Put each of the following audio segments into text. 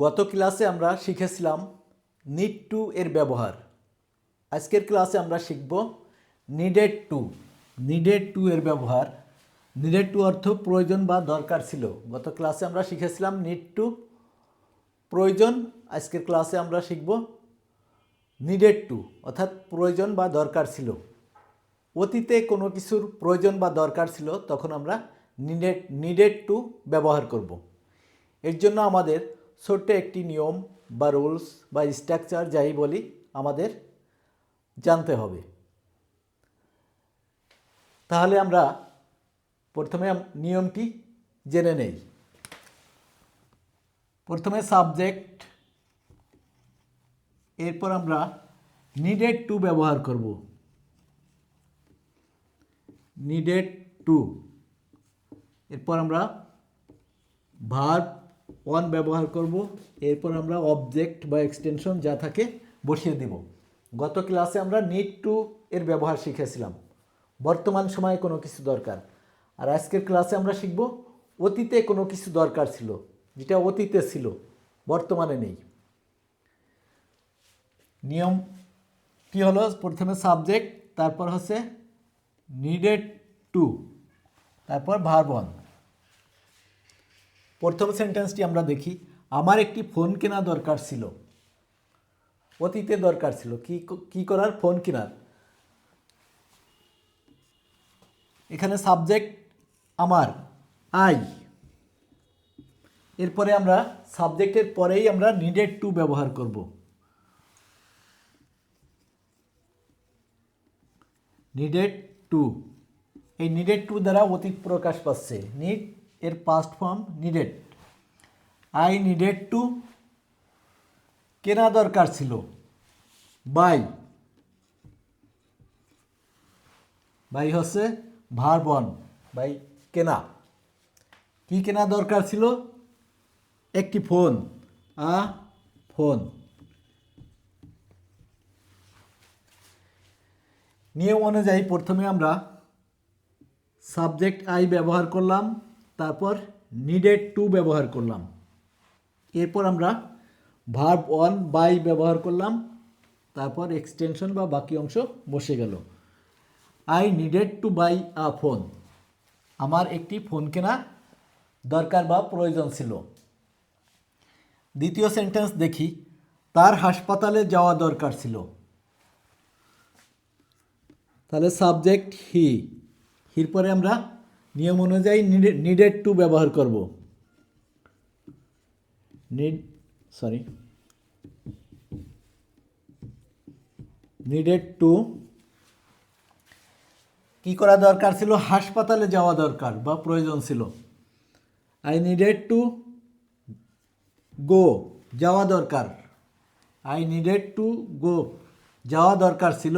গত ক্লাসে আমরা শিখেছিলাম নিড টু এর ব্যবহার। আজকের ক্লাসে আমরা শিখব নিডেড টু। নিডেড টু এর ব্যবহার। নিডেড টু অর্থ প্রয়োজন বা দরকার ছিল। গত ক্লাসে আমরা শিখেছিলাম নিড টু প্রয়োজন। আজকের ক্লাসে আমরা শিখব নিডেড টু অর্থাৎ প্রয়োজন বা দরকার ছিল। অতীতে কোনো কিছুর প্রয়োজন বা দরকার ছিল তখন আমরা নিডেড টু ব্যবহার করব। এর জন্য আমাদের ছোট্ট একটি নিয়ম বা রুলস বা স্ট্রাকচার যাই বলি আমাদের জানতে হবে। তাহলে আমরা প্রথমে নিয়মটি জেনে নেই। প্রথমে সাবজেক্ট, এরপর আমরা নিডেড টু ব্যবহার করব। নিডেড টু, এরপর আমরা ভার্ব ওয়ান ব্যবহার করব। এরপর আমরা অবজেক্ট বা এক্সটেনশন যা থাকে বসিয়ে দেব। গত ক্লাসে আমরা নিড টু এর ব্যবহার শিখেছিলাম, বর্তমান সময়ে কোনো কিছু দরকার। আর আজকের ক্লাসে আমরা শিখব অতীতে কোনো কিছু দরকার ছিল, যেটা অতীতে ছিল বর্তমানে নেই। নিয়মটি হলো প্রথমে সাবজেক্ট, তারপর হচ্ছে নিডেড টু, তারপর ভার্ব ওয়ান। প্রথম সেন্টেন্সটি আমরা দেখি। আমার একটি ফোন কেনা দরকার ছিল। অতীতে দরকার ছিল কি করার? ফোন কেনার। এখানে সাবজেক্ট আমার, আই। এরপরে আমরা সাবজেক্টের পরেই আমরা নিডেড টু ব্যবহার করব। নিডেড টু, এই নিডেড টু দ্বারা অতীত প্রকাশ পাচ্ছে। নিড এর past form needed. I needed two, কেনা দরকার ছিল। বাই, বাই হচ্ছে ভার্ব ওয়ান, বাই কেনা। কি কেনা দরকার ছিল? একটি ফোন, ফোন। নিয়ম অনুযায়ী প্রথমে আমরা সাবজেক্ট আই ব্যবহার করলাম, তারপর নিডেড টু ব্যবহার করলাম। এরপর আমরা ভার্ব ওয়ান বাই ব্যবহার করলাম, তারপর এক্সটেনশন বা বাকি অংশ বসে গেল। I needed to buy a phone, আমার একটি ফোন কেনা দরকার বা প্রয়োজন ছিল। দ্বিতীয় সেন্টেন্স দেখি। তার হাসপাতালে যাওয়া দরকার ছিল। তাহলে সাবজেক্ট হি, হির পরে আমরা নিয়ম অনুযায়ী নিডেড টু ব্যবহার করব। নিডেড টু, কি করা দরকার ছিল? হাসপাতালে যাওয়া দরকার বা প্রয়োজন ছিল। আই নিডেড টু গো, যাওয়া দরকার। আই নিডেড টু গো, যাওয়া দরকার ছিল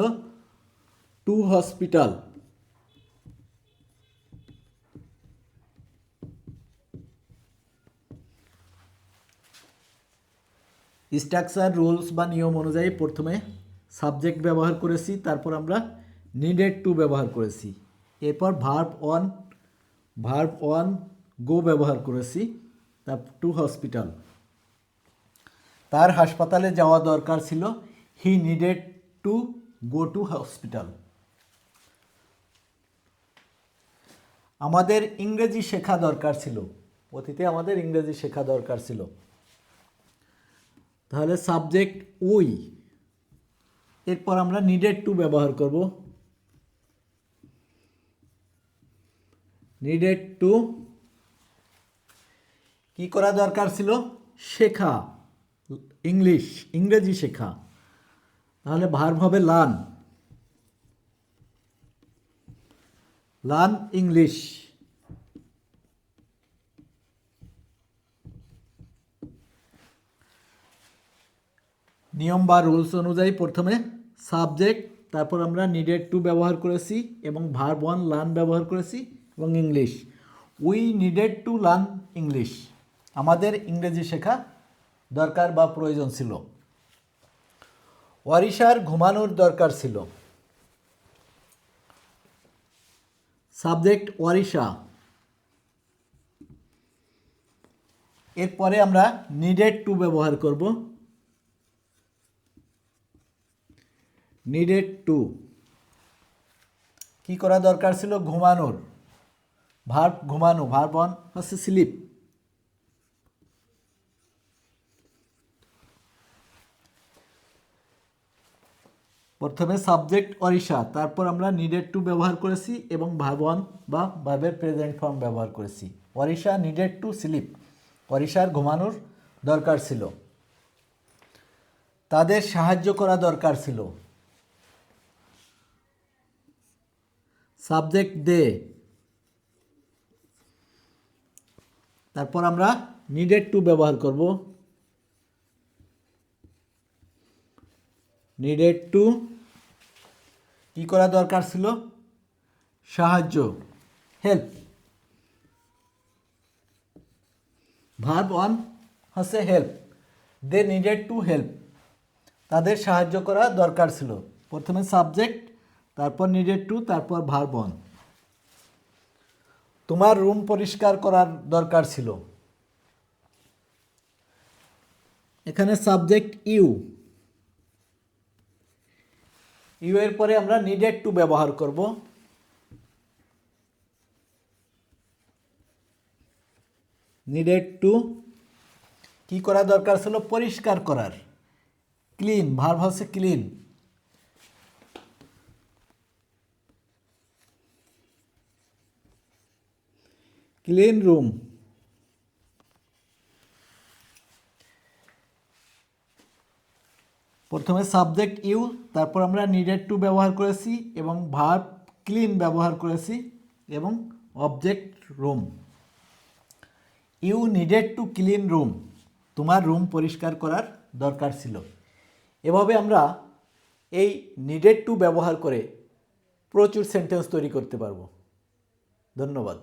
টু হসপিটাল। স্ট্রাকচার রুলস বা নিয়ম অনুযায়ী প্রথমে সাবজেক্ট ব্যবহার করেছি, তারপর আমরা নিডেড টু ব্যবহার করেছি। এরপর ভার্ব ওয়ান গো ব্যবহার করেছি, তারপর টু হসপিটাল। তার হাসপাতালে যাওয়া দরকার ছিল। হি needed to go to hospital. আমাদের ইংরেজি শেখা দরকার ছিল। অতীতে আমাদের ইংরেজি শেখা দরকার ছিল। তাহলে সাবজেক্ট উই, এরপর আমরা নিডেড টু ব্যবহার করব। নিডেড টু, কি করা দরকার ছিল? শেখা, ইংরেজি শেখা। তাহলে ভার্ব হবে লার্ন, লার্ন ইংলিশ। নিয়ম বা রুলস অনুযায়ী প্রথমে সাবজেক্ট, তারপর আমরা নিডেড টু ব্যবহার করেছি এবং ভার্ব ওয়ান লার্ন ব্যবহার করেছি এবং English. We needed to learn English, আমাদের ইংরেজি শেখা দরকার বা প্রয়োজন ছিল। ওয়ারিশার ঘুমানোর দরকার ছিল। সাবজেক্ট ওয়ারিশা, এরপরে আমরা নিডেড টু ব্যবহার করব। নিডেড টু কি করা দরকার ছিল? ঘুমানোর। ভার্ব ঘুমানো, ভার্ব অন হচ্ছে স্লিপ। প্রথমে সাবজেক্ট অরিশা, তারপর আমরা নিডেড টু ব্যবহার করেছি এবং ভার্ব অন বা ভার্বের প্রেজেন্ট ফর্ম ব্যবহার করেছি। অরিশা নিডেড টু স্লিপ, অরিশার ঘুমানোর দরকার ছিল। তাদের সাহায্য করা দরকার ছিল। সাবজেক্ট দে, তারপর আমরা নিডেড টু ব্যবহার করব। নিডেড টু কি করা দরকার ছিল? সাহায্য, হেল্প। ভার্ব অন হচ্ছে help. They needed to help, তাদের সাহায্য করা দরকার ছিল। প্রথমে সাবজেক্ট, তারপর নিডেড টু, তারপর ভার্ব অন। তোমার রুম পরিষ্কার করার দরকার ছিল। এখানে সাবজেক্ট ইউ, ইউ এর পরে আমরা নিডেড টু ব্যবহার করব। নিডেড টু কি করা দরকার ছিল? পরিষ্কার করার। ক্লিন, ভার্ব হচ্ছে ক্লিন। Clean room. প্রথমে সাবজেক্ট ইউ, তারপর আমরা নিডেড টু ব্যবহার করেছি এবং ভার্ব ক্লিন ব্যবহার করেছি এবং object room. You needed to clean room, তোমার রুম পরিষ্কার করার দরকার ছিল। এভাবে আমরা এই নিডেড টু ব্যবহার করে প্রচুর সেন্টেন্স তৈরি করতে পারবো। ধন্যবাদ।